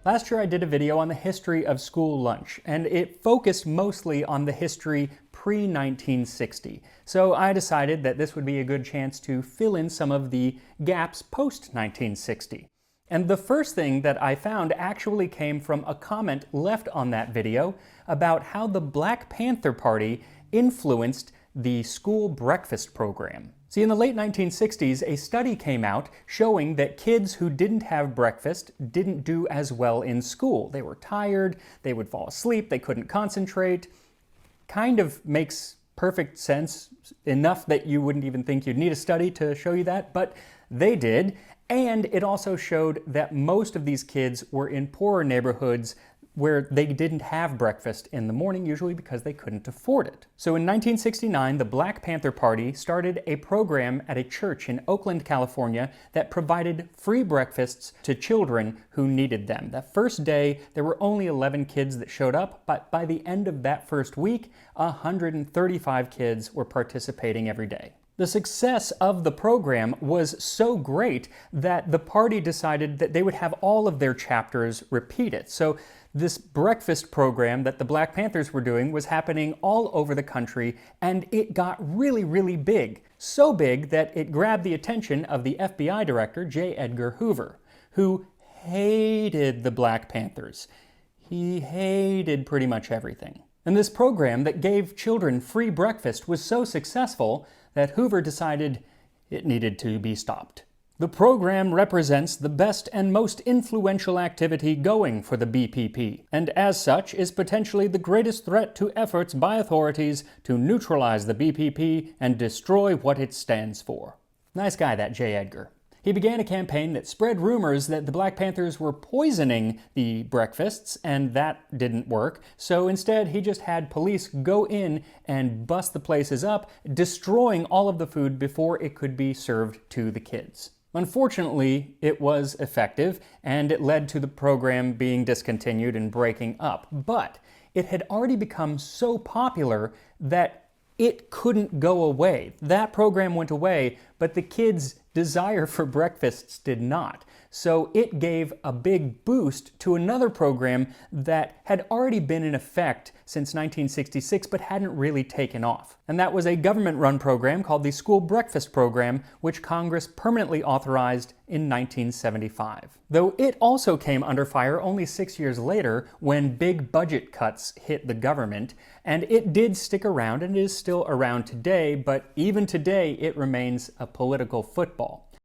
Last year I did a video on the history of school lunch, and it focused mostly on the history pre-1960. So I decided that this would be a good chance to fill in some of the gaps post-1960. And the first thing that I found actually came from a comment left on that video about how the Black Panther Party influenced the school breakfast program. See, in the late 1960s, a study came out showing that kids who didn't have breakfast didn't do as well in school. They were tired, they would fall asleep, they couldn't concentrate. Kind of makes perfect sense, enough that you wouldn't even think you'd need a study to show you that, but they did. And it also showed that most of these kids were in poorer neighborhoods where they didn't have breakfast in the morning, usually because they couldn't afford it. So in 1969, the Black Panther Party started a program at a church in Oakland, California that provided free breakfasts to children who needed them. That first day, there were only 11 kids that showed up, but by the end of that first week, 135 kids were participating every day. The success of the program was so great that the party decided that they would have all of their chapters repeat it. So this breakfast program that the Black Panthers were doing was happening all over the country, and it got really, really big. So big that it grabbed the attention of the FBI director, J. Edgar Hoover, who hated the Black Panthers. He hated pretty much everything. And this program that gave children free breakfast was so successful that Hoover decided it needed to be stopped. The program represents the best and most influential activity going for the BPP, and as such is potentially the greatest threat to efforts by authorities to neutralize the BPP and destroy what it stands for. Nice guy, that J. Edgar. He began a campaign that spread rumors that the Black Panthers were poisoning the breakfasts, and that didn't work. So instead, he just had police go in and bust the places up, destroying all of the food before it could be served to the kids. Unfortunately, it was effective, and it led to the program being discontinued and breaking up. But it had already become so popular that it couldn't go away. That program went away, but the kids' desire for breakfasts did not. So it gave a big boost to another program that had already been in effect since 1966 but hadn't really taken off. And that was a government-run program called the School Breakfast Program, which Congress permanently authorized in 1975. Though it also came under fire only 6 years later when big budget cuts hit the government, and it did stick around and is still around today, but even today it remains a political football.